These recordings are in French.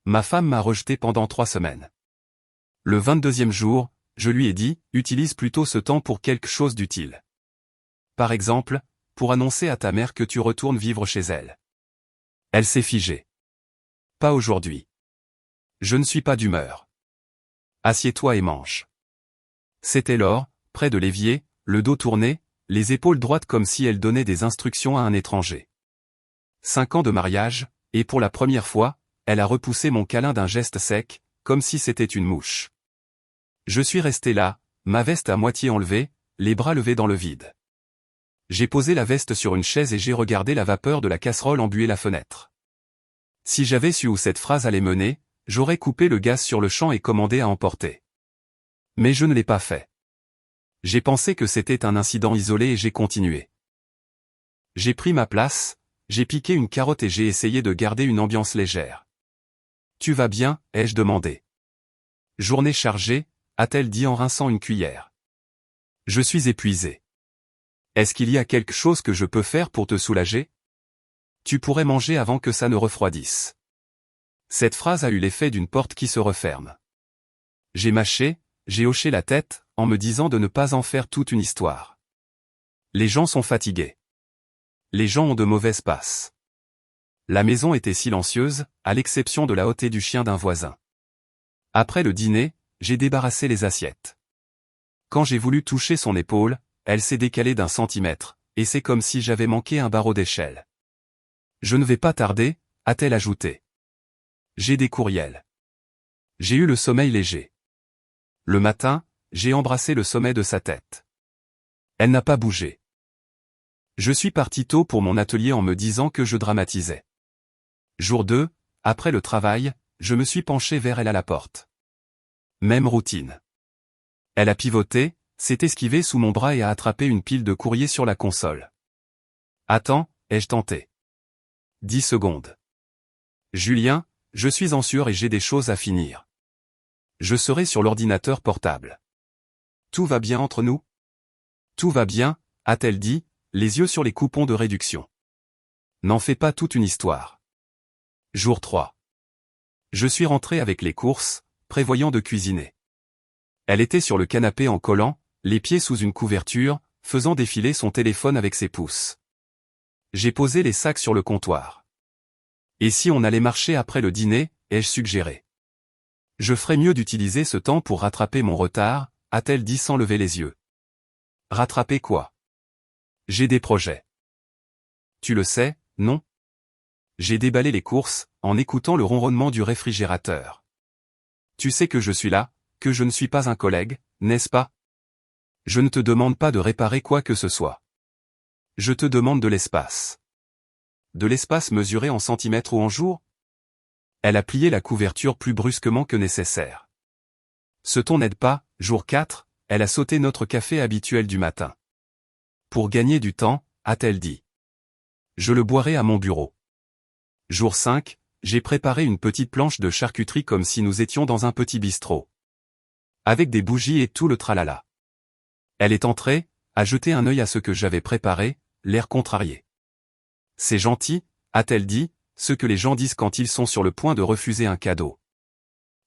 Ma femme m'a rejeté pendant 3 semaines. Le 22e jour, je lui ai dit, utilise plutôt ce temps pour quelque chose d'utile. Par exemple, pour annoncer à ta mère que tu retournes vivre chez elle. Elle s'est figée. Pas aujourd'hui. Je ne suis pas d'humeur. Assieds-toi et mange. C'était Laure, près de l'évier, le dos tourné, les épaules droites comme si elle donnait des instructions à un étranger. 5 ans de mariage, et pour la première fois, elle a repoussé mon câlin d'un geste sec, comme si c'était une mouche. Je suis resté là, ma veste à moitié enlevée, les bras levés dans le vide. J'ai posé la veste sur une chaise et j'ai regardé la vapeur de la casserole embuer la fenêtre. Si j'avais su où cette phrase allait mener, j'aurais coupé le gaz sur le champ et commandé à emporter. Mais je ne l'ai pas fait. J'ai pensé que c'était un incident isolé et j'ai continué. J'ai pris ma place, j'ai piqué une carotte et j'ai essayé de garder une ambiance légère. « Tu vas bien ?» ai-je demandé. « Journée chargée ?» a-t-elle dit en rinçant une cuillère. « Je suis épuisé. »« Est-ce qu'il y a quelque chose que je peux faire pour te soulager ? Tu pourrais manger avant que ça ne refroidisse. » Cette phrase a eu l'effet d'une porte qui se referme. J'ai mâché, j'ai hoché la tête, en me disant de ne pas en faire toute une histoire. Les gens sont fatigués. Les gens ont de mauvaises passes. La maison était silencieuse, à l'exception de la hottée du chien d'un voisin. Après le dîner, j'ai débarrassé les assiettes. Quand j'ai voulu toucher son épaule, elle s'est décalée d'1 centimètre, et c'est comme si j'avais manqué un barreau d'échelle. Je ne vais pas tarder, a-t-elle ajouté. J'ai des courriels. J'ai eu le sommeil léger. Le matin, j'ai embrassé le sommet de sa tête. Elle n'a pas bougé. Je suis parti tôt pour mon atelier en me disant que je dramatisais. Jour 2, après le travail, je me suis penché vers elle à la porte. Même routine. Elle a pivoté, s'est esquivée sous mon bras et a attrapé une pile de courriers sur la console. Attends, ai-je tenté. 10 secondes. Julien, je suis en sueur et j'ai des choses à finir. Je serai sur l'ordinateur portable. Tout va bien entre nous ? Tout va bien, a-t-elle dit, les yeux sur les coupons de réduction. N'en fais pas toute une histoire. Jour 3. Je suis rentré avec les courses, prévoyant de cuisiner. Elle était sur le canapé en collant, les pieds sous une couverture, faisant défiler son téléphone avec ses pouces. J'ai posé les sacs sur le comptoir. Et si on allait marcher après le dîner, ai-je suggéré. Je ferais mieux d'utiliser ce temps pour rattraper mon retard, a-t-elle dit sans lever les yeux. Rattraper quoi ? J'ai des projets. Tu le sais, non ? J'ai déballé les courses, en écoutant le ronronnement du réfrigérateur. Tu sais que je suis là, que je ne suis pas un collègue, n'est-ce pas ? Je ne te demande pas de réparer quoi que ce soit. Je te demande de l'espace. De l'espace mesuré en centimètres ou en jours ? Elle a plié la couverture plus brusquement que nécessaire. Ce ton n'aide pas, jour 4, elle a sauté notre café habituel du matin. Pour gagner du temps, a-t-elle dit. Je le boirai à mon bureau. Jour 5, j'ai préparé une petite planche de charcuterie comme si nous étions dans un petit bistrot. Avec des bougies et tout le tralala. Elle est entrée, a jeté un œil à ce que j'avais préparé, l'air contrarié. C'est gentil, a-t-elle dit, ce que les gens disent quand ils sont sur le point de refuser un cadeau.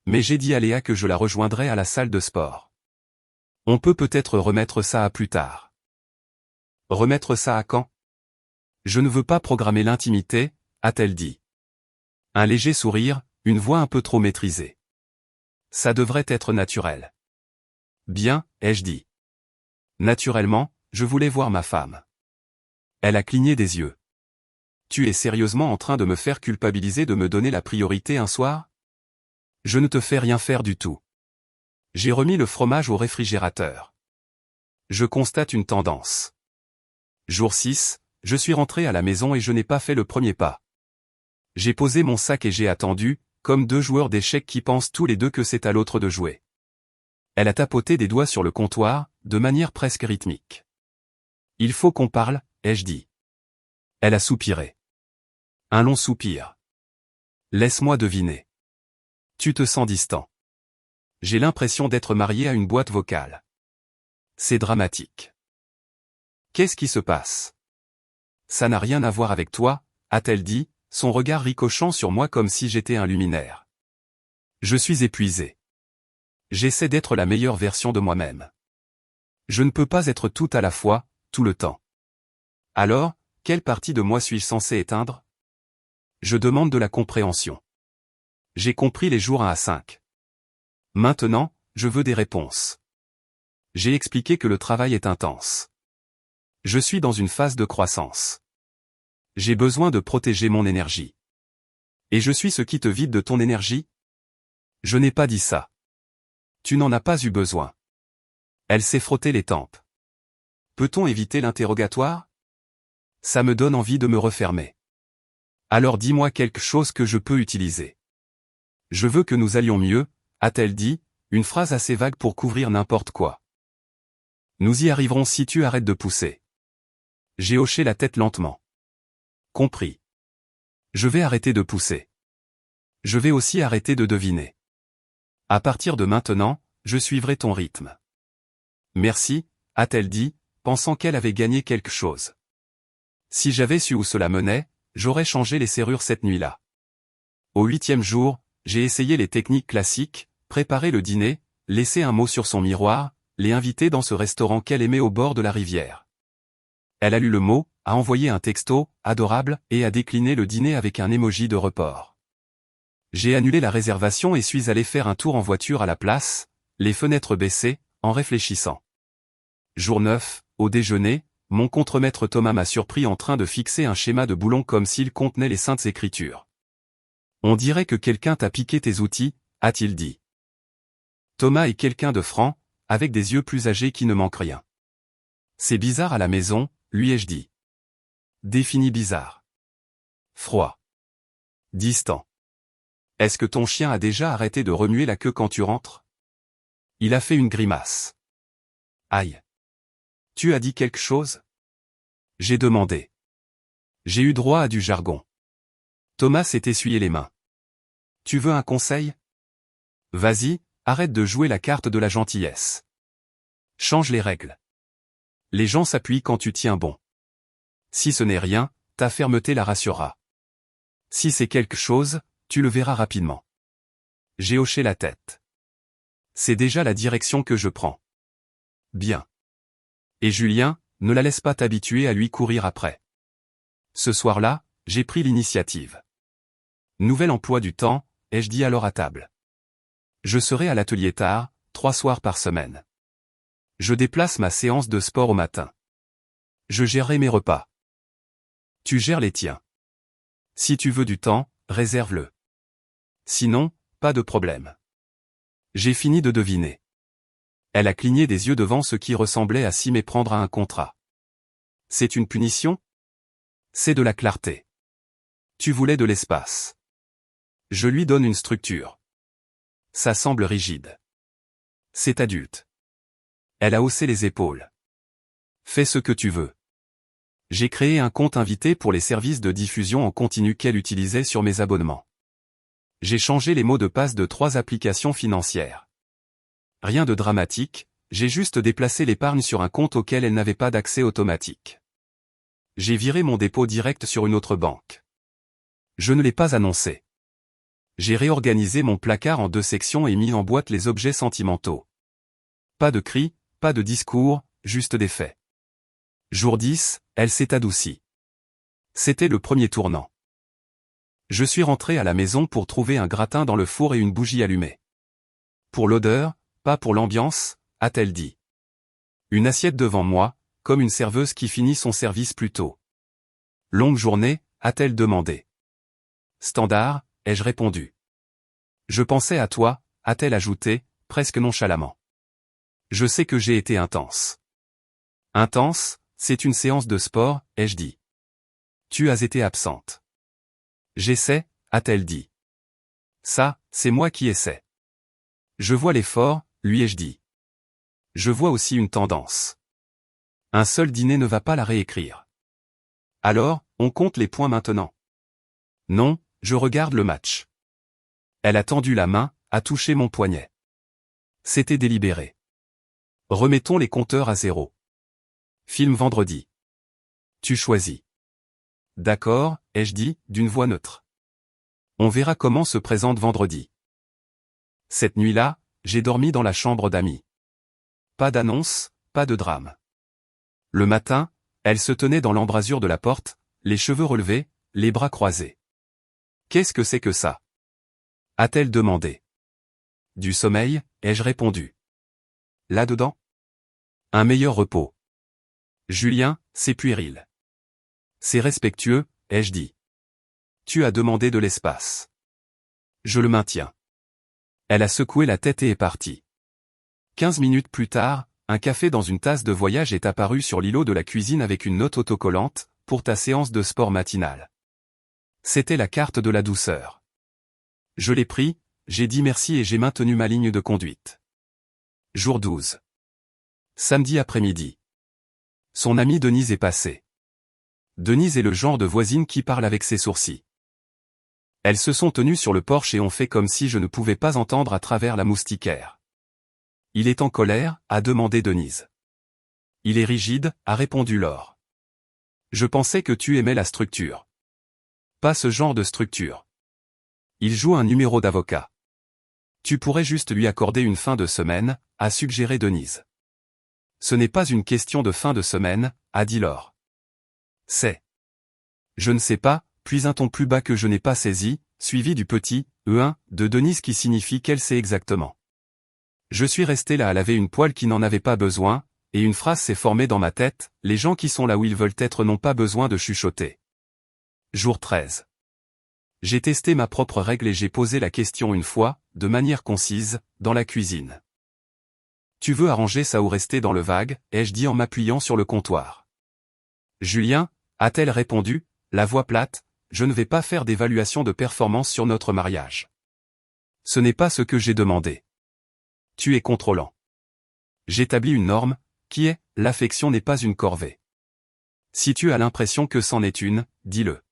Mais j'ai dit à Léa que je la rejoindrais à la salle de sport. On peut peut-être remettre ça à plus tard. Remettre ça à quand ? Je ne veux pas programmer l'intimité, a-t-elle dit. Un léger sourire, une voix un peu trop maîtrisée. Ça devrait être naturel. Bien, ai-je dit. Naturellement, je voulais voir ma femme. Elle a cligné des yeux. Tu es sérieusement en train de me faire culpabiliser de me donner la priorité un soir ? Je ne te fais rien faire du tout. J'ai remis le fromage au réfrigérateur. Je constate une tendance. Jour 6, je suis rentré à la maison et je n'ai pas fait le premier pas. J'ai posé mon sac et j'ai attendu, comme 2 joueurs d'échecs qui pensent tous les deux que c'est à l'autre de jouer. Elle a tapoté des doigts sur le comptoir, de manière presque rythmique. Il faut qu'on parle, ai-je dit. Elle a soupiré. Un long soupir. Laisse-moi deviner. Tu te sens distant. J'ai l'impression d'être marié à une boîte vocale. C'est dramatique. Qu'est-ce qui se passe ? Ça n'a rien à voir avec toi, a-t-elle dit, son regard ricochant sur moi comme si j'étais un luminaire. Je suis épuisé. J'essaie d'être la meilleure version de moi-même. Je ne peux pas être tout à la fois, tout le temps. Alors, quelle partie de moi suis-je censé éteindre? Je demande de la compréhension. J'ai compris les jours 1 à 5. Maintenant, je veux des réponses. J'ai expliqué que le travail est intense. Je suis dans une phase de croissance. J'ai besoin de protéger mon énergie. Et je suis ce qui te vide de ton énergie? Je n'ai pas dit ça. Tu n'en as pas eu besoin. Elle s'est frottée les tempes. Peut-on éviter l'interrogatoire? Ça me donne envie de me refermer. Alors dis-moi quelque chose que je peux utiliser. Je veux que nous allions mieux, a-t-elle dit, une phrase assez vague pour couvrir n'importe quoi. Nous y arriverons si tu arrêtes de pousser. J'ai hoché la tête lentement. Compris. Je vais arrêter de pousser. Je vais aussi arrêter de deviner. À partir de maintenant, je suivrai ton rythme. Merci, a-t-elle dit, pensant qu'elle avait gagné quelque chose. Si j'avais su où cela menait, j'aurais changé les serrures cette nuit-là. Au 8e jour, j'ai essayé les techniques classiques, préparer le dîner, laisser un mot sur son miroir, les inviter dans ce restaurant qu'elle aimait au bord de la rivière. Elle a lu le mot, a envoyé un texto, adorable, et a décliné le dîner avec un emoji de report. J'ai annulé la réservation et suis allé faire un tour en voiture à la place, les fenêtres baissées, en réfléchissant. Jour 9, au déjeuner, mon contremaître Thomas m'a surpris en train de fixer un schéma de boulon comme s'il contenait les saintes écritures. On dirait que quelqu'un t'a piqué tes outils, a-t-il dit. Thomas est quelqu'un de franc, avec des yeux plus âgés qui ne manquent rien. C'est bizarre à la maison, lui ai-je dit. Défini bizarre. Froid. Distant. Est-ce que ton chien a déjà arrêté de remuer la queue quand tu rentres? Il a fait une grimace. Aïe. Tu as dit quelque chose? J'ai demandé. J'ai eu droit à du jargon. Thomas s'est essuyé les mains. Tu veux un conseil? Vas-y, arrête de jouer la carte de la gentillesse. Change les règles. Les gens s'appuient quand tu tiens bon. Si ce n'est rien, ta fermeté la rassurera. Si c'est quelque chose, tu le verras rapidement. J'ai hoché la tête. C'est déjà la direction que je prends. Bien. Et Julien, ne la laisse pas t'habituer à lui courir après. Ce soir-là, j'ai pris l'initiative. Nouvel emploi du temps, ai-je dit alors à table. Je serai à l'atelier tard, 3 soirs par semaine. Je déplace ma séance de sport au matin. Je gérerai mes repas. Tu gères les tiens. Si tu veux du temps, réserve-le. Sinon, pas de problème. J'ai fini de deviner. Elle a cligné des yeux devant ce qui ressemblait à s'y méprendre à un contrat. C'est une punition? C'est de la clarté. Tu voulais de l'espace. Je lui donne une structure. Ça semble rigide. C'est adulte. Elle a haussé les épaules. Fais ce que tu veux. J'ai créé un compte invité pour les services de diffusion en continu qu'elle utilisait sur mes abonnements. J'ai changé les mots de passe de 3 applications financières. Rien de dramatique, j'ai juste déplacé l'épargne sur un compte auquel elle n'avait pas d'accès automatique. J'ai viré mon dépôt direct sur une autre banque. Je ne l'ai pas annoncé. J'ai réorganisé mon placard en 2 sections et mis en boîte les objets sentimentaux. Pas de cris, pas de discours, juste des faits. Jour 10, elle s'est adoucie. C'était le premier tournant. Je suis rentré à la maison pour trouver un gratin dans le four et une bougie allumée. Pour l'odeur, pas pour l'ambiance, a-t-elle dit. Une assiette devant moi, comme une serveuse qui finit son service plus tôt. Longue journée, a-t-elle demandé. Standard, ai-je répondu. Je pensais à toi, a-t-elle ajouté, presque nonchalamment. Je sais que j'ai été intense. Intense, c'est une séance de sport, ai-je dit. Tu as été absente. J'essaie, a-t-elle dit. Ça, c'est moi qui essaie. Je vois l'effort, lui ai-je dit. Je vois aussi une tendance. Un seul dîner ne va pas la réécrire. Alors, on compte les points maintenant. Non, je regarde le match. Elle a tendu la main, a touché mon poignet. C'était délibéré. Remettons les compteurs à 0. Film vendredi. Tu choisis. D'accord, ai-je dit, d'une voix neutre. On verra comment se présente vendredi. Cette nuit-là, j'ai dormi dans la chambre d'amis. Pas d'annonce, pas de drame. Le matin, elle se tenait dans l'embrasure de la porte, les cheveux relevés, les bras croisés. Qu'est-ce que c'est que ça? A-t-elle demandé. Du sommeil, ai-je répondu. Là-dedans? Un meilleur repos. Julien, c'est puéril. C'est respectueux, ai-je dit. Tu as demandé de l'espace. Je le maintiens. Elle a secoué la tête et est partie. 15 minutes plus tard, un café dans une tasse de voyage est apparu sur l'îlot de la cuisine avec une note autocollante, pour ta séance de sport matinale. C'était la carte de la douceur. Je l'ai pris, j'ai dit merci et j'ai maintenu ma ligne de conduite. Jour 12. Samedi après-midi. Son amie Denise est passée. Denise est le genre de voisine qui parle avec ses sourcils. Elles se sont tenues sur le porche et ont fait comme si je ne pouvais pas entendre à travers la moustiquaire. Il est en colère, a demandé Denise. Il est rigide, a répondu Laure. Je pensais que tu aimais la structure. Pas ce genre de structure. Il joue un numéro d'avocat. Tu pourrais juste lui accorder une fin de semaine, a suggéré Denise. Ce n'est pas une question de fin de semaine, a dit Laure. C'est. Je ne sais pas, puis un ton plus bas que je n'ai pas saisi, suivi du petit « E1 » de Denise qui signifie qu'elle sait exactement. Je suis resté là à laver une poêle qui n'en avait pas besoin, et une phrase s'est formée dans ma tête, les gens qui sont là où ils veulent être n'ont pas besoin de chuchoter. Jour 13. J'ai testé ma propre règle et j'ai posé la question une fois, de manière concise, dans la cuisine. Tu veux arranger ça ou rester dans le vague, ai-je dit en m'appuyant sur le comptoir. Julien, a-t-elle répondu, la voix plate, je ne vais pas faire d'évaluation de performance sur notre mariage. Ce n'est pas ce que j'ai demandé. Tu es contrôlant. J'établis une norme, qui est, l'affection n'est pas une corvée. Si tu as l'impression que c'en est une, dis-le.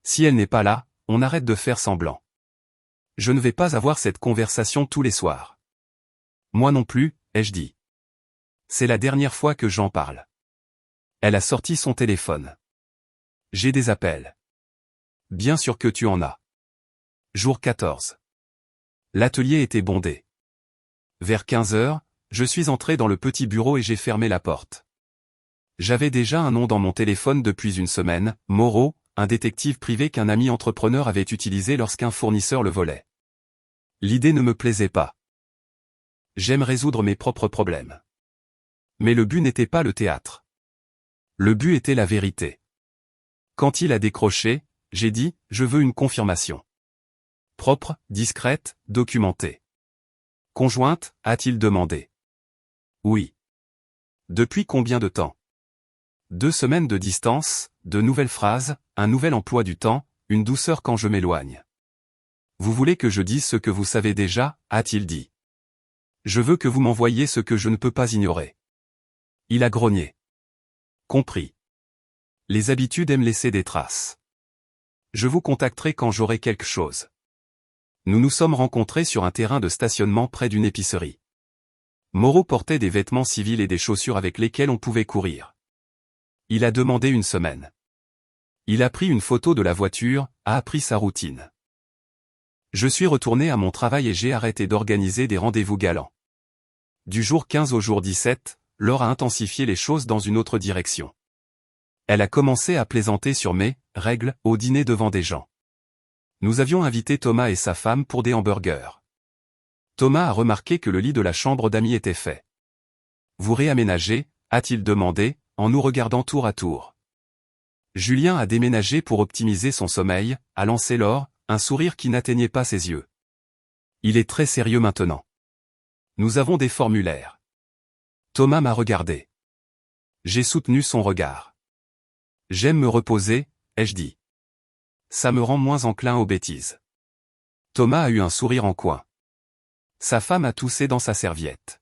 Si elle n'est pas là, on arrête de faire semblant. Je ne vais pas avoir cette conversation tous les soirs. Moi non plus, ai-je dit. C'est la dernière fois que j'en parle. Elle a sorti son téléphone. J'ai des appels. Bien sûr que tu en as. Jour 14. L'atelier était bondé. Vers 15 heures, je suis entré dans le petit bureau et j'ai fermé la porte. J'avais déjà un nom dans mon téléphone depuis une semaine, Moreau, un détective privé qu'un ami entrepreneur avait utilisé lorsqu'un fournisseur le volait. L'idée ne me plaisait pas. J'aime résoudre mes propres problèmes. Mais le but n'était pas le théâtre. Le but était la vérité. Quand il a décroché, j'ai dit, je veux une confirmation. Propre, discrète, documentée. Conjointe, a-t-il demandé. Oui. Depuis combien de temps? 2 semaines de distance, de nouvelles phrases, un nouvel emploi du temps, une douceur quand je m'éloigne. Vous voulez que je dise ce que vous savez déjà, a-t-il dit. Je veux que vous m'envoyiez ce que je ne peux pas ignorer. Il a grogné. Compris. Les habitudes aiment laisser des traces. Je vous contacterai quand j'aurai quelque chose. Nous nous sommes rencontrés sur un terrain de stationnement près d'une épicerie. Moreau portait des vêtements civils et des chaussures avec lesquelles on pouvait courir. Il a demandé une semaine. Il a pris une photo de la voiture, a appris sa routine. Je suis retourné à mon travail et j'ai arrêté d'organiser des rendez-vous galants. Du jour 15 au jour 17, Laure a intensifié les choses dans une autre direction. Elle a commencé à plaisanter sur mes règles au dîner devant des gens. Nous avions invité Thomas et sa femme pour des hamburgers. Thomas a remarqué que le lit de la chambre d'amis était fait. Vous réaménagez, a-t-il demandé, en nous regardant tour à tour. Julien a déménagé pour optimiser son sommeil, a lancé Laure, un sourire qui n'atteignait pas ses yeux. Il est très sérieux maintenant. Nous avons des formulaires. Thomas m'a regardé. J'ai soutenu son regard. J'aime me reposer, ai-je dit. Ça me rend moins enclin aux bêtises. Thomas a eu un sourire en coin. Sa femme a toussé dans sa serviette.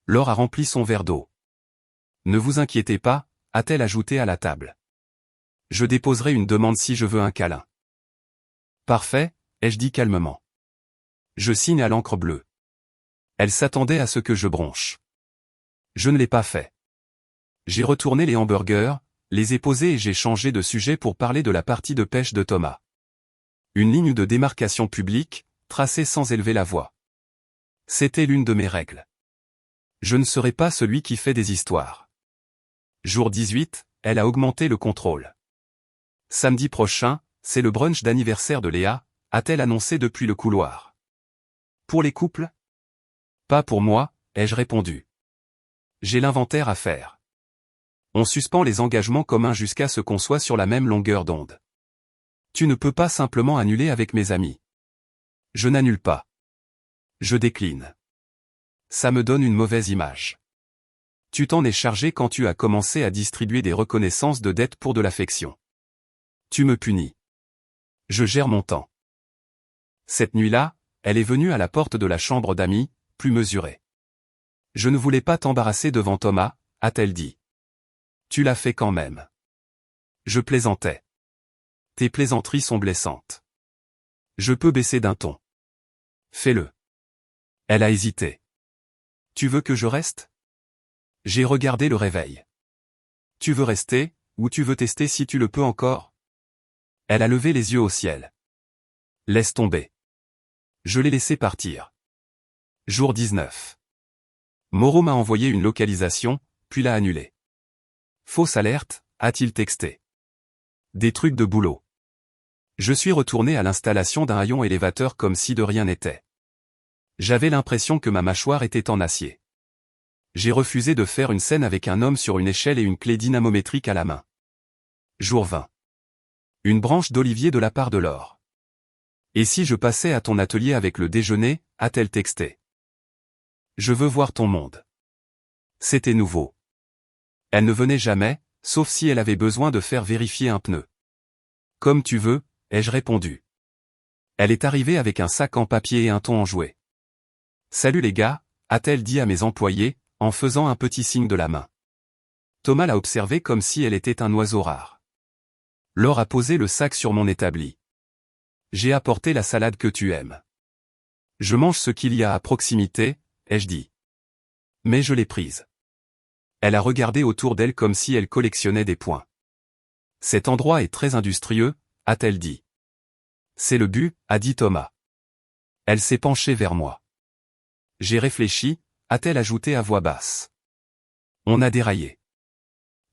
Laure a rempli son verre d'eau. Ne vous inquiétez pas, a-t-elle ajouté à la table. Je déposerai une demande si je veux un câlin. Parfait, ai-je dit calmement. Je signe à l'encre bleue. Elle s'attendait à ce que je bronche. Je ne l'ai pas fait. J'ai retourné les hamburgers, les ai posés et j'ai changé de sujet pour parler de la partie de pêche de Thomas. Une ligne de démarcation publique, tracée sans élever la voix. C'était l'une de mes règles. Je ne serai pas celui qui fait des histoires. Jour 18, elle a augmenté le contrôle. Samedi prochain, c'est le brunch d'anniversaire de Léa, a-t-elle annoncé depuis le couloir. Pour les couples? Pas pour moi, ai-je répondu. J'ai l'inventaire à faire. On suspend les engagements communs jusqu'à ce qu'on soit sur la même longueur d'onde. Tu ne peux pas simplement annuler avec mes amis. Je n'annule pas. Je décline. Ça me donne une mauvaise image. Tu t'en es chargé quand tu as commencé à distribuer des reconnaissances de dette pour de l'affection. Tu me punis. Je gère mon temps. Cette nuit-là, elle est venue à la porte de la chambre d'amis, plus mesurée. Je ne voulais pas t'embarrasser devant Thomas, a-t-elle dit. Tu l'as fait quand même. Je plaisantais. Tes plaisanteries sont blessantes. Je peux baisser d'un ton. Fais-le. Elle a hésité. Tu veux que je reste? J'ai regardé le réveil. Tu veux rester, ou tu veux tester si tu le peux encore? Elle a levé les yeux au ciel. Laisse tomber. Je l'ai laissé partir. Jour 19. Moreau m'a envoyé une localisation, puis l'a annulée. Fausse alerte, a-t-il texté. Des trucs de boulot. Je suis retourné à l'installation d'un haillon élévateur comme si de rien n'était. J'avais l'impression que ma mâchoire était en acier. J'ai refusé de faire une scène avec un homme sur une échelle et une clé dynamométrique à la main. Jour 20. Une branche d'olivier de la part de Laure. Et si je passais à ton atelier avec le déjeuner, a-t-elle texté. Je veux voir ton monde. C'était nouveau. Elle ne venait jamais, sauf si elle avait besoin de faire vérifier un pneu. Comme tu veux, ai-je répondu. Elle est arrivée avec un sac en papier et un ton enjoué. Salut les gars, a-t-elle dit à mes employés, en faisant un petit signe de la main. Thomas l'a observée comme si elle était un oiseau rare. Laure a posé le sac sur mon établi. J'ai apporté la salade que tu aimes. Je mange ce qu'il y a à proximité, ai-je dit. Mais je l'ai prise. Elle a regardé autour d'elle comme si elle collectionnait des points. Cet endroit est très industrieux, a-t-elle dit. C'est le but, a dit Thomas. Elle s'est penchée vers moi. J'ai réfléchi, a-t-elle ajouté à voix basse. On a déraillé.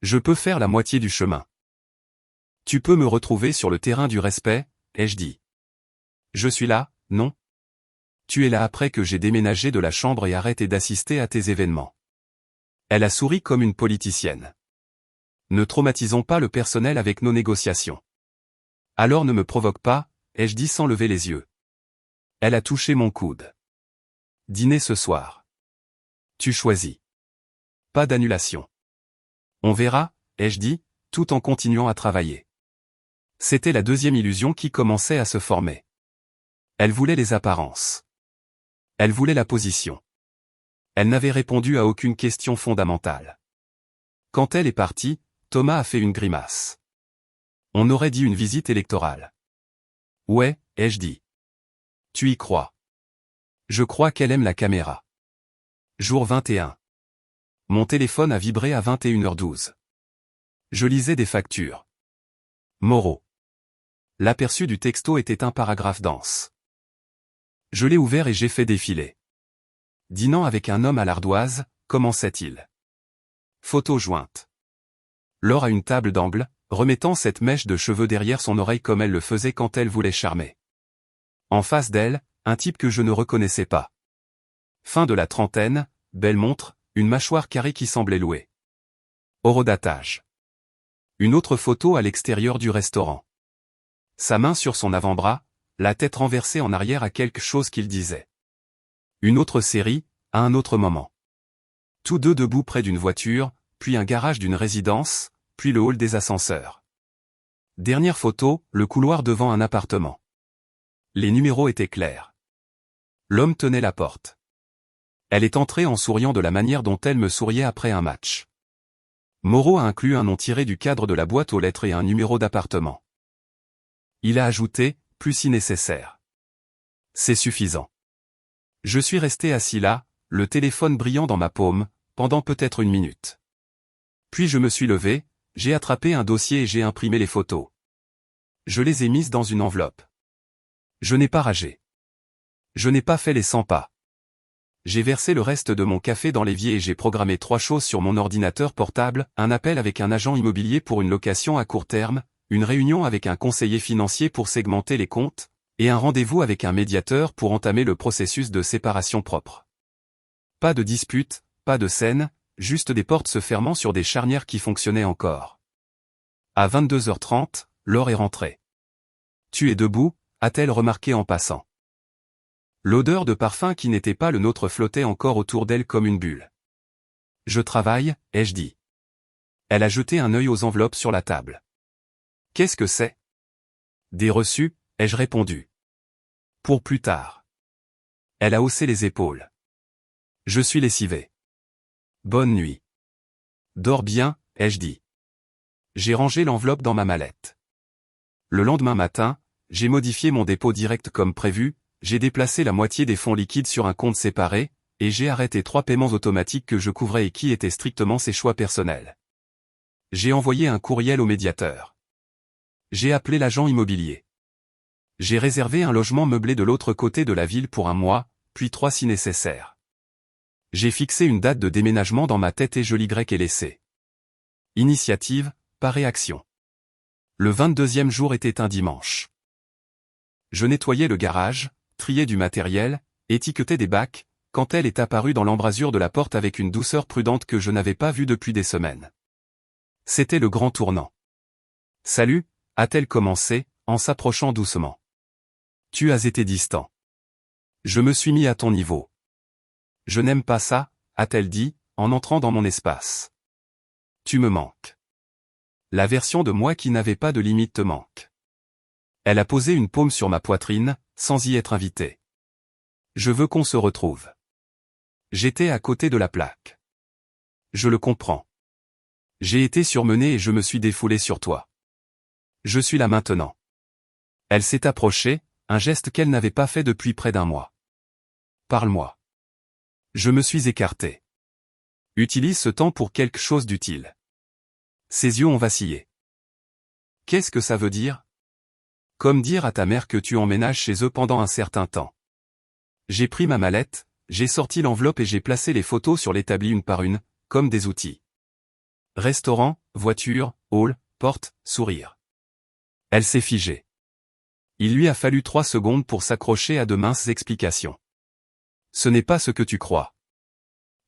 Je peux faire la moitié du chemin. Tu peux me retrouver sur le terrain du respect, ai-je dit. Je suis là, non? Tu es là après que j'ai déménagé de la chambre et arrêté d'assister à tes événements. Elle a souri comme une politicienne. Ne traumatisons pas le personnel avec nos négociations. Alors ne me provoque pas, ai-je dit sans lever les yeux. Elle a touché mon coude. Dîner ce soir. Tu choisis. Pas d'annulation. On verra, ai-je dit, tout en continuant à travailler. C'était la deuxième illusion qui commençait à se former. Elle voulait les apparences. Elle voulait la position. Elle n'avait répondu à aucune question fondamentale. Quand elle est partie, Thomas a fait une grimace. On aurait dit une visite électorale. Ouais, ai-je dit. Tu y crois? Je crois qu'elle aime la caméra. Jour 21. Mon téléphone a vibré à 21h12. Je lisais des factures. Moreau. L'aperçu du texto était un paragraphe dense. Je l'ai ouvert et j'ai fait défiler. Dînant avec un homme à l'ardoise, commençait-il. Photo jointe. Laure à une table d'angle, remettant cette mèche de cheveux derrière son oreille comme elle le faisait quand elle voulait charmer. En face d'elle, un type que je ne reconnaissais pas. Fin de la trentaine, belle montre, une mâchoire carrée qui semblait louer. Horodatage. Une autre photo à l'extérieur du restaurant. Sa main sur son avant-bras, la tête renversée en arrière à quelque chose qu'il disait. Une autre série, à un autre moment. Tous deux debout près d'une voiture, puis un garage d'une résidence, puis le hall des ascenseurs. Dernière photo, le couloir devant un appartement. Les numéros étaient clairs. L'homme tenait la porte. Elle est entrée en souriant de la manière dont elle me souriait après un match. Moreau a inclus un nom tiré du cadre de la boîte aux lettres et un numéro d'appartement. Il a ajouté, plus si nécessaire. C'est suffisant. Je suis resté assis là, le téléphone brillant dans ma paume, pendant peut-être une minute. Puis je me suis levé, j'ai attrapé un dossier et j'ai imprimé les photos. Je les ai mises dans une enveloppe. Je n'ai pas ragé. Je n'ai pas fait les 100 pas. J'ai versé le reste de mon café dans l'évier et j'ai programmé 3 choses sur mon ordinateur portable, un appel avec un agent immobilier pour une location à court terme, une réunion avec un conseiller financier pour segmenter les comptes, et un rendez-vous avec un médiateur pour entamer le processus de séparation propre. Pas de dispute, pas de scène, juste des portes se fermant sur des charnières qui fonctionnaient encore. À 22h30, Laure est rentrée. « Tu es debout ?» a-t-elle remarqué en passant. L'odeur de parfum qui n'était pas le nôtre flottait encore autour d'elle comme une bulle. « Je travaille », ai-je dit. Elle a jeté un œil aux enveloppes sur la table. « Qu'est-ce que c'est ?»« Des reçus », ai-je répondu. « Pour plus tard. » Elle a haussé les épaules. « Je suis lessivé. »« Bonne nuit. »« Dors bien », ai-je dit. J'ai rangé l'enveloppe dans ma mallette. Le lendemain matin, j'ai modifié mon dépôt direct comme prévu, j'ai déplacé la moitié des fonds liquides sur un compte séparé, et j'ai arrêté 3 paiements automatiques que je couvrais et qui étaient strictement ses choix personnels. J'ai envoyé un courriel au médiateur. J'ai appelé l'agent immobilier. J'ai réservé un logement meublé de l'autre côté de la ville pour un mois, puis 3 si nécessaire. J'ai fixé une date de déménagement dans ma tête et je l'y ai laissé. Initiative, pas réaction. Le 22e jour était un dimanche. Je nettoyais le garage, triais du matériel, étiquetais des bacs, quand elle est apparue dans l'embrasure de la porte avec une douceur prudente que je n'avais pas vue depuis des semaines. C'était le grand tournant. « Salut », a-t-elle commencé, en s'approchant doucement. « Tu as été distant. Je me suis mis à ton niveau. »« Je n'aime pas ça », a-t-elle dit, en entrant dans mon espace. « Tu me manques. La version de moi qui n'avait pas de limite te manque. » Elle a posé une paume sur ma poitrine, sans y être invitée. « Je veux qu'on se retrouve. » J'étais à côté de la plaque. « Je le comprends. J'ai été surmené et je me suis défoulé sur toi. Je suis là maintenant. » Elle s'est approchée, un geste qu'elle n'avait pas fait depuis près d'un mois. « Parle-moi. » Je me suis écarté. « Utilise ce temps pour quelque chose d'utile. » Ses yeux ont vacillé. « Qu'est-ce que ça veut dire ? » Comme dire à ta mère que tu emménages chez eux pendant un certain temps. J'ai pris ma mallette, j'ai sorti l'enveloppe et j'ai placé les photos sur l'établi une par une, comme des outils. Restaurant, voiture, hall, porte, sourire. Elle s'est figée. Il lui a fallu 3 secondes pour s'accrocher à de minces explications. Ce n'est pas ce que tu crois.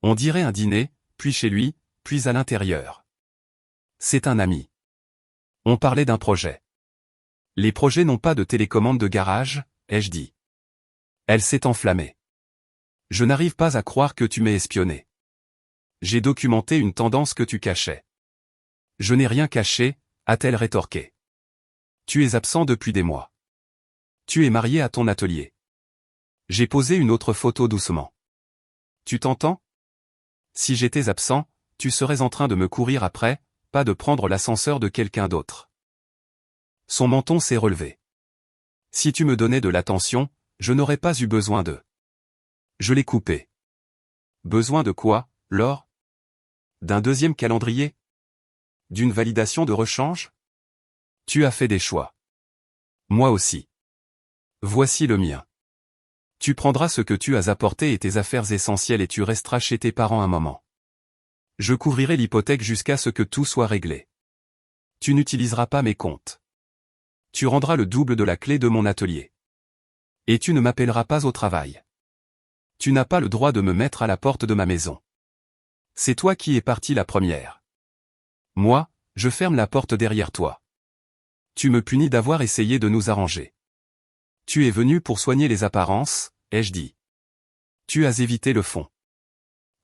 On dirait un dîner, puis chez lui, puis à l'intérieur. C'est un ami. On parlait d'un projet. Les projets n'ont pas de télécommande de garage, ai-je dit. Elle s'est enflammée. Je n'arrive pas à croire que tu m'aies espionné. J'ai documenté une tendance que tu cachais. Je n'ai rien caché, a-t-elle rétorqué. Tu es absent depuis des mois. Tu es marié à ton atelier. J'ai posé une autre photo doucement. Tu t'entends ? Si j'étais absent, tu serais en train de me courir après, pas de prendre l'ascenseur de quelqu'un d'autre. Son menton s'est relevé. Si tu me donnais de l'attention, je n'aurais pas eu besoin de. Je l'ai coupé. Besoin de quoi, Laure ? D'un deuxième calendrier ? D'une validation de rechange ? Tu as fait des choix. Moi aussi. Voici le mien. Tu prendras ce que tu as apporté et tes affaires essentielles et tu resteras chez tes parents un moment. Je couvrirai l'hypothèque jusqu'à ce que tout soit réglé. Tu n'utiliseras pas mes comptes. Tu rendras le double de la clé de mon atelier. Et tu ne m'appelleras pas au travail. Tu n'as pas le droit de me mettre à la porte de ma maison. C'est toi qui es partie la première. Moi, je ferme la porte derrière toi. Tu me punis d'avoir essayé de nous arranger. Tu es venu pour soigner les apparences, ai-je dit. Tu as évité le fond.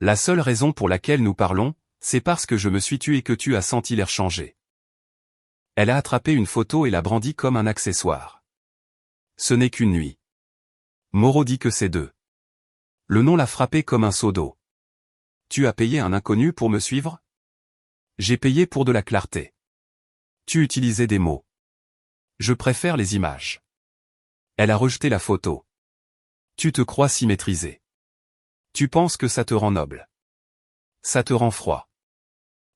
La seule raison pour laquelle nous parlons, c'est parce que je me suis tué et que tu as senti l'air changer. Elle a attrapé une photo et l'a brandie comme un accessoire. Ce n'est qu'une nuit. Moreau dit que c'est 2. Le nom l'a frappé comme un seau d'eau. Tu as payé un inconnu pour me suivre ? J'ai payé pour de la clarté. Tu utilisais des mots. Je préfère les images. Elle a rejeté la photo. Tu te crois si maîtrisé. Tu penses que ça te rend noble. Ça te rend froid.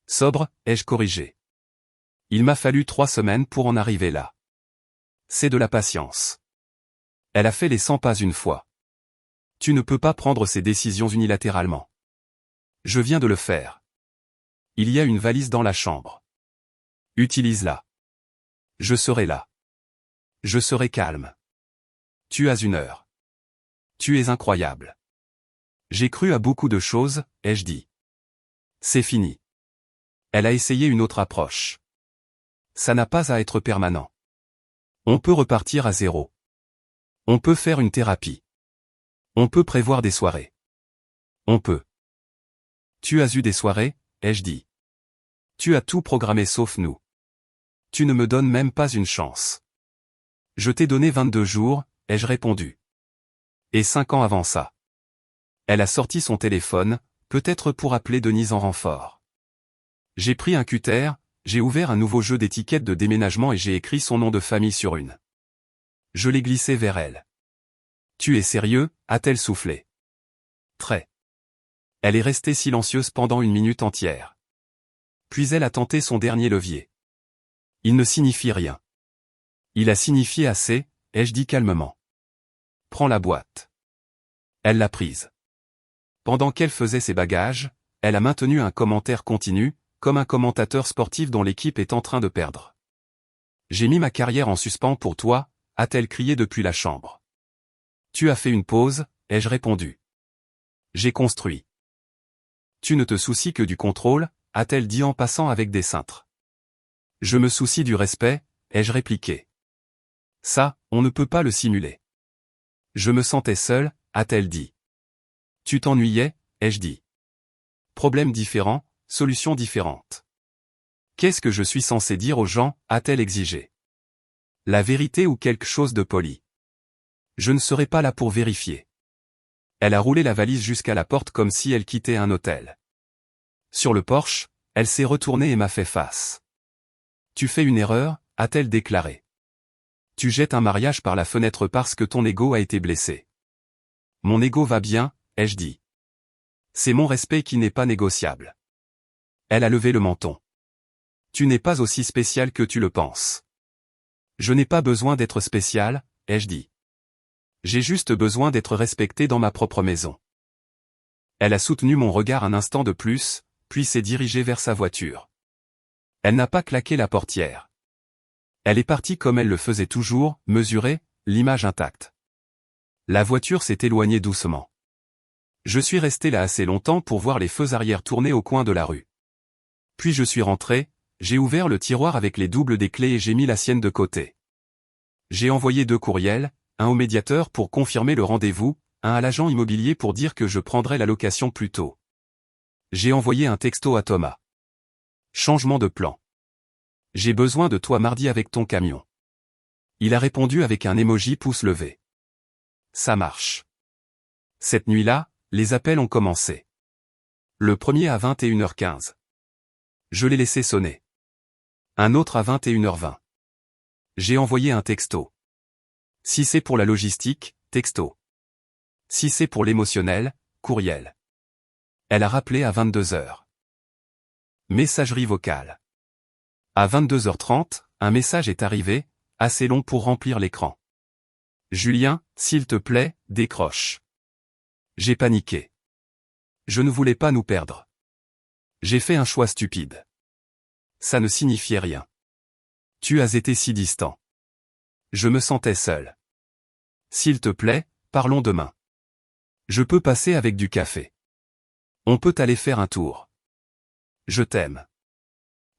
Sobre, ai-je corrigé. Il m'a fallu 3 semaines pour en arriver là. C'est de la patience. Elle a fait les 100 pas une fois. Tu ne peux pas prendre ces décisions unilatéralement. Je viens de le faire. Il y a une valise dans la chambre. Utilise-la. Je serai là. Je serai calme. Tu as 1 heure. Tu es incroyable. J'ai cru à beaucoup de choses, ai-je dit. C'est fini. Elle a essayé une autre approche. Ça n'a pas à être permanent. On peut repartir à 0. On peut faire une thérapie. On peut prévoir des soirées. On peut. Tu as eu des soirées, ai-je dit. Tu as tout programmé sauf nous. Tu ne me donnes même pas une chance. Je t'ai donné 22 jours, ai-je répondu. Et 5 ans avant ça. Elle a sorti son téléphone, peut-être pour appeler Denise en renfort. J'ai pris un cutter, j'ai ouvert un nouveau jeu d'étiquettes de déménagement et j'ai écrit son nom de famille sur une. Je l'ai glissé vers elle. Tu es sérieux, a-t-elle soufflé. Très. Elle est restée silencieuse pendant 1 minute entière. Puis elle a tenté son dernier levier. Il ne signifie rien. Il a signifié assez, ai-je dit calmement. Prends la boîte. Elle l'a prise. Pendant qu'elle faisait ses bagages, elle a maintenu un commentaire continu, comme un commentateur sportif dont l'équipe est en train de perdre. J'ai mis ma carrière en suspens pour toi, a-t-elle crié depuis la chambre. Tu as fait une pause, ai-je répondu. J'ai construit. Tu ne te soucies que du contrôle, a-t-elle dit en passant avec des cintres. Je me soucie du respect, ai-je répliqué. Ça, on ne peut pas le simuler. Je me sentais seul, a-t-elle dit. Tu t'ennuyais, ai-je dit. Problème différent, solution différente. Qu'est-ce que je suis censé dire aux gens, a-t-elle exigé. La vérité ou quelque chose de poli. Je ne serai pas là pour vérifier. Elle a roulé la valise jusqu'à la porte comme si elle quittait un hôtel. Sur le porche, elle s'est retournée et m'a fait face. Tu fais une erreur, a-t-elle déclaré. Tu jettes un mariage par la fenêtre parce que ton ego a été blessé. Mon ego va bien, ai-je dit. C'est mon respect qui n'est pas négociable. Elle a levé le menton. Tu n'es pas aussi spécial que tu le penses. Je n'ai pas besoin d'être spécial, ai-je dit. J'ai juste besoin d'être respecté dans ma propre maison. Elle a soutenu mon regard un instant de plus, puis s'est dirigée vers sa voiture. Elle n'a pas claqué la portière. Elle est partie comme elle le faisait toujours, mesurée, l'image intacte. La voiture s'est éloignée doucement. Je suis resté là assez longtemps pour voir les feux arrière tourner au coin de la rue. Puis je suis rentré, j'ai ouvert le tiroir avec les doubles des clés et j'ai mis la sienne de côté. J'ai envoyé 2 courriels, un au médiateur pour confirmer le rendez-vous, un à l'agent immobilier pour dire que je prendrais la location plus tôt. J'ai envoyé un texto à Thomas. Changement de plan. J'ai besoin de toi mardi avec ton camion. Il a répondu avec un emoji pouce levé. Ça marche. Cette nuit-là, les appels ont commencé. Le premier à 21h15. Je l'ai laissé sonner. Un autre à 21h20. J'ai envoyé un texto. Si c'est pour la logistique, texto. Si c'est pour l'émotionnel, courriel. Elle a rappelé à 22h. Messagerie vocale. À 22h30, un message est arrivé, assez long pour remplir l'écran. Julien, s'il te plaît, décroche. J'ai paniqué. Je ne voulais pas nous perdre. J'ai fait un choix stupide. Ça ne signifiait rien. Tu as été si distant. Je me sentais seul. S'il te plaît, parlons demain. Je peux passer avec du café. On peut aller faire un tour. Je t'aime.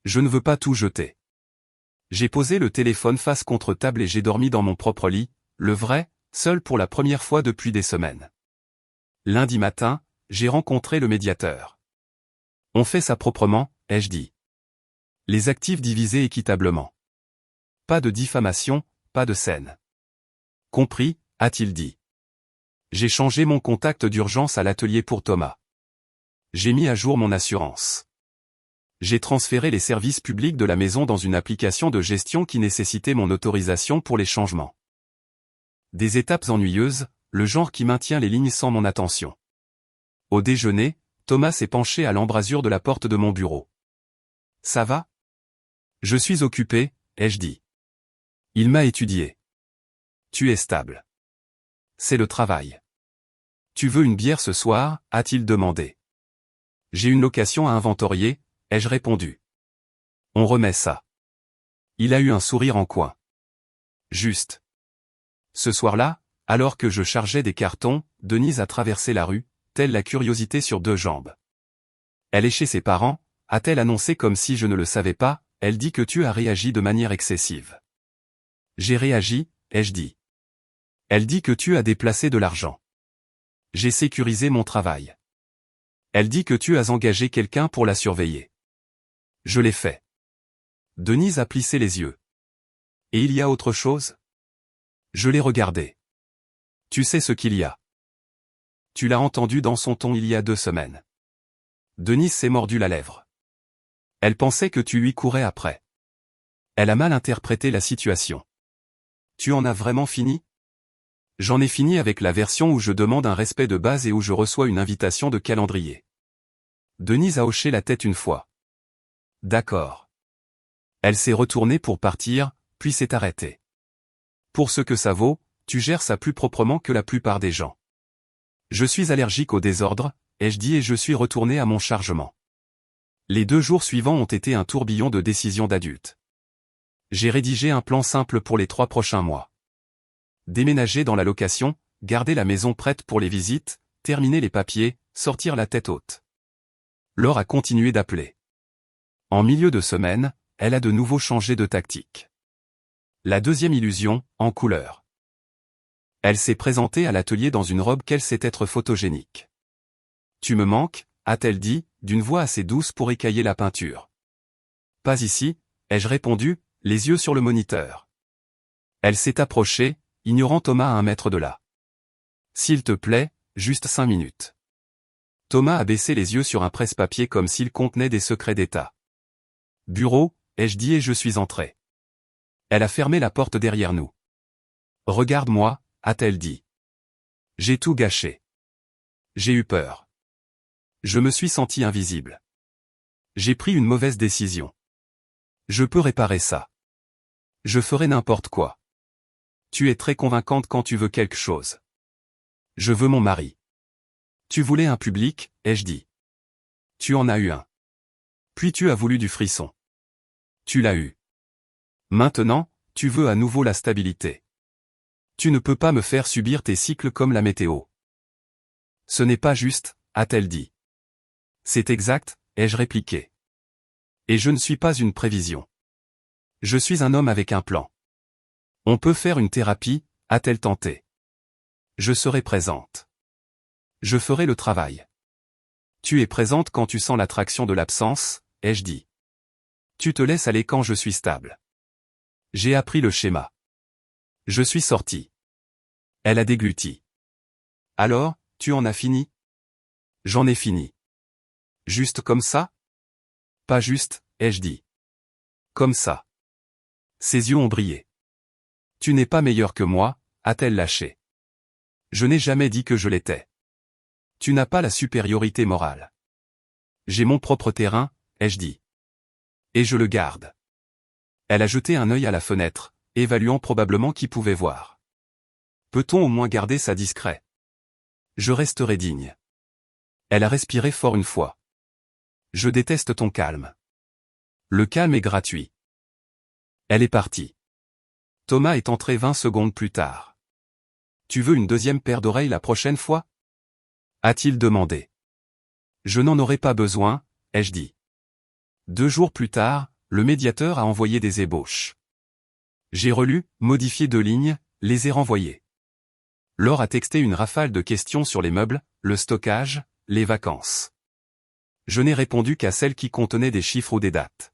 Je ne veux pas tout jeter. J'ai posé le téléphone face contre table et j'ai dormi dans mon propre lit, le vrai, seul pour la première fois depuis des semaines. Lundi matin, j'ai rencontré le médiateur. On fait ça proprement, ai-je dit. Les actifs divisés équitablement. Pas de diffamation, pas de scène. Compris, a-t-il dit. J'ai changé mon contact d'urgence à l'atelier pour Thomas. J'ai mis à jour mon assurance. J'ai transféré les services publics de la maison dans une application de gestion qui nécessitait mon autorisation pour les changements. Des étapes ennuyeuses, le genre qui maintient les lignes sans mon attention. Au déjeuner, Thomas s'est penché à l'embrasure de la porte de mon bureau. Ça va? Je suis occupé, ai-je dit. Il m'a étudié. Tu es stable. C'est le travail. Tu veux une bière ce soir, a-t-il demandé. J'ai une location à inventorier, ai-je répondu. On remet ça. Il a eu un sourire en coin. Juste. Ce soir-là, alors que je chargeais des cartons, Denise a traversé la rue, telle la curiosité sur deux jambes. Elle est chez ses parents, a-t-elle annoncé comme si je ne le savais pas, elle dit que tu as réagi de manière excessive. J'ai réagi, ai-je dit. Elle dit que tu as déplacé de l'argent. J'ai sécurisé mon travail. Elle dit que tu as engagé quelqu'un pour la surveiller. Je l'ai fait. Denise a plissé les yeux. Et il y a autre chose? Je l'ai regardé. Tu sais ce qu'il y a. Tu l'as entendu dans son ton il y a 2 semaines. Denise s'est mordu la lèvre. Elle pensait que tu lui courais après. Elle a mal interprété la situation. Tu en as vraiment fini? J'en ai fini avec la version où je demande un respect de base et où je reçois une invitation de calendrier. Denise a hoché la tête une fois. D'accord. Elle s'est retournée pour partir, puis s'est arrêtée. Pour ce que ça vaut, tu gères ça plus proprement que la plupart des gens. Je suis allergique au désordre, ai-je dit et je suis retourné à mon chargement. Les 2 jours suivants ont été un tourbillon de décisions d'adultes. J'ai rédigé un plan simple pour les 3 prochains mois. Déménager dans la location, garder la maison prête pour les visites, terminer les papiers, sortir la tête haute. Laure a continué d'appeler. En milieu de semaine, elle a de nouveau changé de tactique. La deuxième illusion, en couleur. Elle s'est présentée à l'atelier dans une robe qu'elle sait être photogénique. Tu me manques, a-t-elle dit, d'une voix assez douce pour écailler la peinture. Pas ici, ai-je répondu, les yeux sur le moniteur. Elle s'est approchée, ignorant Thomas à 1 mètre de là. S'il te plaît, juste 5 minutes. Thomas a baissé les yeux sur un presse-papier comme s'il contenait des secrets d'État. Bureau, ai-je dit et je suis entré. Elle a fermé la porte derrière nous. Regarde-moi, a-t-elle dit. J'ai tout gâché. J'ai eu peur. Je me suis senti invisible. J'ai pris une mauvaise décision. Je peux réparer ça. Je ferai n'importe quoi. Tu es très convaincante quand tu veux quelque chose. Je veux mon mari. Tu voulais un public, ai-je dit. Tu en as eu un. Puis tu as voulu du frisson. Tu l'as eu. Maintenant, tu veux à nouveau la stabilité. Tu ne peux pas me faire subir tes cycles comme la météo. Ce n'est pas juste, a-t-elle dit. C'est exact, ai-je répliqué. Et je ne suis pas une prévision. Je suis un homme avec un plan. On peut faire une thérapie, a-t-elle tenté. Je serai présente. Je ferai le travail. Tu es présente quand tu sens l'attraction de l'absence, ai-je dit. Tu te laisses aller quand je suis stable. J'ai appris le schéma. Je suis sorti. Elle a dégluti. Alors, tu en as fini? J'en ai fini. Juste comme ça? Pas juste, ai-je dit. Comme ça. Ses yeux ont brillé. Tu n'es pas meilleur que moi, a-t-elle lâché. Je n'ai jamais dit que je l'étais. Tu n'as pas la supériorité morale. J'ai mon propre terrain, ai-je dit. Et je le garde. Elle a jeté un œil à la fenêtre, évaluant probablement qui pouvait voir. Peut-on au moins garder ça discret? Je resterai digne. Elle a respiré fort une fois. Je déteste ton calme. Le calme est gratuit. Elle est partie. Thomas est entré 20 secondes plus tard. Tu veux une deuxième paire d'oreilles la prochaine fois? A-t-il demandé. Je n'en aurai pas besoin, ai-je dit. 2 jours plus tard, le médiateur a envoyé des ébauches. J'ai relu, modifié 2 lignes, les ai renvoyées. Laure a texté une rafale de questions sur les meubles, le stockage, les vacances. Je n'ai répondu qu'à celles qui contenaient des chiffres ou des dates.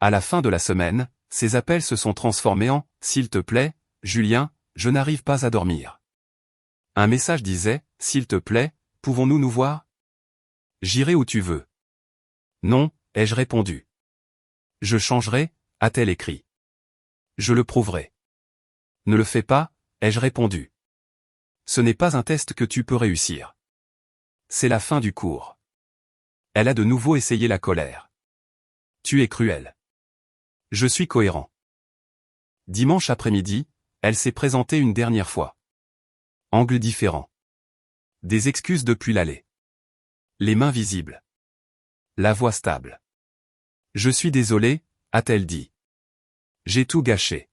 À la fin de la semaine, ces appels se sont transformés en « S'il te plaît, Julien, je n'arrive pas à dormir ». Un message disait « S'il te plaît, pouvons-nous nous voir ?» J'irai où tu veux. Non, ai-je répondu. Je changerai, a-t-elle écrit. Je le prouverai. Ne le fais pas, ai-je répondu. Ce n'est pas un test que tu peux réussir. C'est la fin du cours. Elle a de nouveau essayé la colère. Tu es cruel. Je suis cohérent. Dimanche après-midi, elle s'est présentée une dernière fois. Angle différent. Des excuses depuis l'aller. Les mains visibles. La voix stable. Je suis désolé, a-t-elle dit. J'ai tout gâché.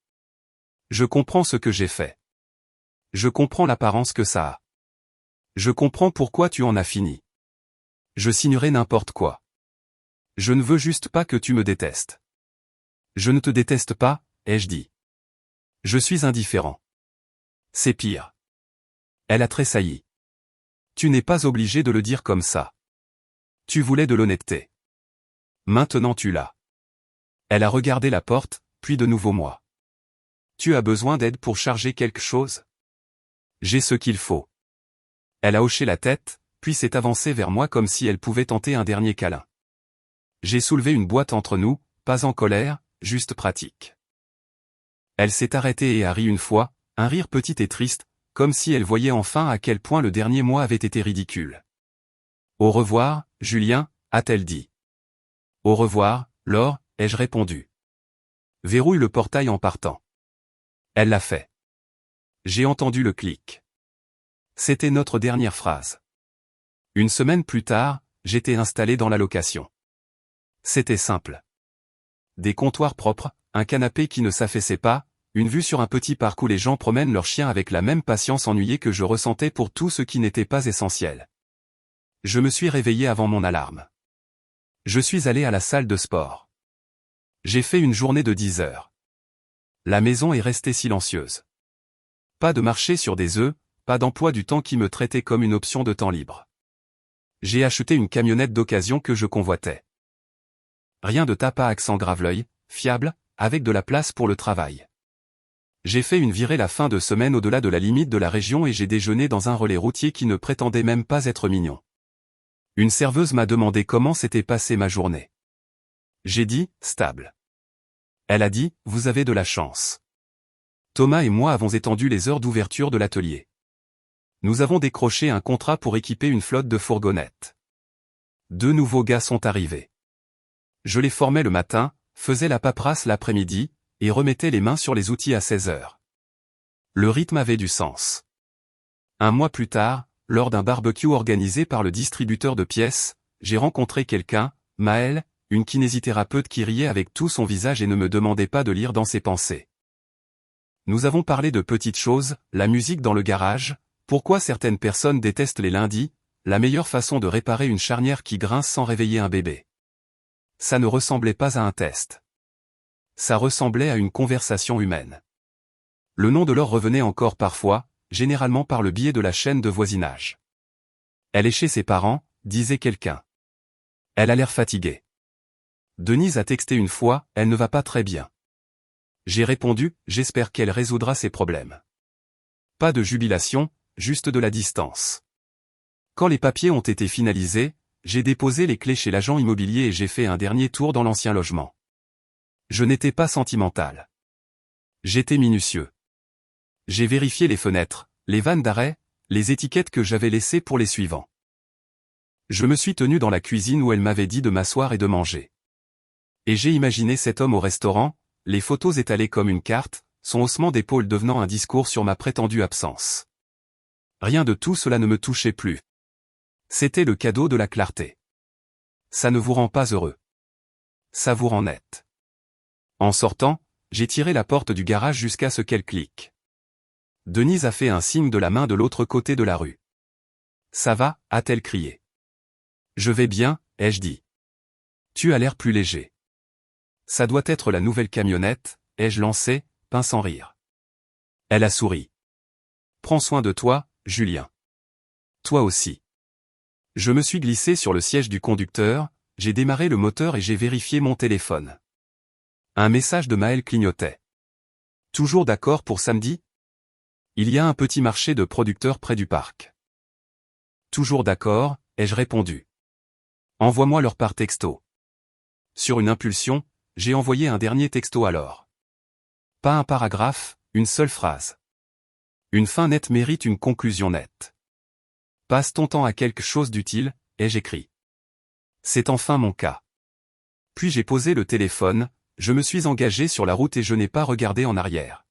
Je comprends ce que j'ai fait. Je comprends l'apparence que ça a. Je comprends pourquoi tu en as fini. Je signerai n'importe quoi. Je ne veux juste pas que tu me détestes. Je ne te déteste pas, ai-je dit. Je suis indifférent. C'est pire. Elle a tressailli. Tu n'es pas obligé de le dire comme ça. Tu voulais de l'honnêteté. Maintenant tu l'as. Elle a regardé la porte, puis de nouveau moi. Tu as besoin d'aide pour charger quelque chose? J'ai ce qu'il faut. Elle a hoché la tête, puis s'est avancée vers moi comme si elle pouvait tenter un dernier câlin. J'ai soulevé une boîte entre nous, pas en colère, juste pratique. Elle s'est arrêtée et a ri une fois, un rire petit et triste, comme si elle voyait enfin à quel point le dernier mois avait été ridicule. Au revoir, Julien, a-t-elle dit. Au revoir, Laure, ai-je répondu. Verrouille le portail en partant. Elle l'a fait. J'ai entendu le clic. C'était notre dernière phrase. Une semaine plus tard, j'étais installé dans la location. C'était simple. Des comptoirs propres, un canapé qui ne s'affaissait pas, une vue sur un petit parc où les gens promènent leurs chiens avec la même patience ennuyée que je ressentais pour tout ce qui n'était pas essentiel. Je me suis réveillé avant mon alarme. Je suis allé à la salle de sport. J'ai fait une journée de 10 heures. La maison est restée silencieuse. Pas de marché sur des œufs, pas d'emploi du temps qui me traitait comme une option de temps libre. J'ai acheté une camionnette d'occasion que je convoitais. Rien de tape à accent Graveleuil, fiable, avec de la place pour le travail. J'ai fait une virée la fin de semaine au-delà de la limite de la région et j'ai déjeuné dans un relais routier qui ne prétendait même pas être mignon. Une serveuse m'a demandé comment s'était passée ma journée. J'ai dit, stable. Elle a dit, vous avez de la chance. Thomas et moi avons étendu les heures d'ouverture de l'atelier. Nous avons décroché un contrat pour équiper une flotte de fourgonnettes. 2 nouveaux gars sont arrivés. Je les formais le matin, faisais la paperasse l'après-midi, et remettais les mains sur les outils à 16 heures. Le rythme avait du sens. Un mois plus tard, lors d'un barbecue organisé par le distributeur de pièces, j'ai rencontré quelqu'un, Maëlle, une kinésithérapeute qui riait avec tout son visage et ne me demandait pas de lire dans ses pensées. Nous avons parlé de petites choses, la musique dans le garage, pourquoi certaines personnes détestent les lundis, la meilleure façon de réparer une charnière qui grince sans réveiller un bébé. Ça ne ressemblait pas à un test. Ça ressemblait à une conversation humaine. Le nom de Laure revenait encore parfois, généralement par le biais de la chaîne de voisinage. Elle est chez ses parents, disait quelqu'un. Elle a l'air fatiguée. Denise a texté une fois, elle ne va pas très bien. J'ai répondu, j'espère qu'elle résoudra ses problèmes. Pas de jubilation, juste de la distance. Quand les papiers ont été finalisés, j'ai déposé les clés chez l'agent immobilier et j'ai fait un dernier tour dans l'ancien logement. Je n'étais pas sentimental. J'étais minutieux. J'ai vérifié les fenêtres, les vannes d'arrêt, les étiquettes que j'avais laissées pour les suivants. Je me suis tenu dans la cuisine où elle m'avait dit de m'asseoir et de manger. Et j'ai imaginé cet homme au restaurant, les photos étalées comme une carte, son haussement d'épaule devenant un discours sur ma prétendue absence. Rien de tout cela ne me touchait plus. C'était le cadeau de la clarté. Ça ne vous rend pas heureux. Ça vous rend net. En sortant, j'ai tiré la porte du garage jusqu'à ce qu'elle clique. Denise a fait un signe de la main de l'autre côté de la rue. Ça va, a-t-elle crié. Je vais bien, ai-je dit. Tu as l'air plus léger. Ça doit être la nouvelle camionnette, ai-je lancé, pinçant rire. Elle a souri. Prends soin de toi, Julien. Toi aussi. Je me suis glissé sur le siège du conducteur, j'ai démarré le moteur et j'ai vérifié mon téléphone. Un message de Maëlle clignotait. Toujours d'accord pour samedi? Il y a un petit marché de producteurs près du parc. Toujours d'accord, ai-je répondu. Envoie-moi leur par texto. Sur une impulsion, j'ai envoyé un dernier texto alors. Pas un paragraphe, une seule phrase. Une fin nette mérite une conclusion nette. Passe ton temps à quelque chose d'utile, ai-je écrit. C'est enfin mon cas. Puis j'ai posé le téléphone, je me suis engagé sur la route et je n'ai pas regardé en arrière.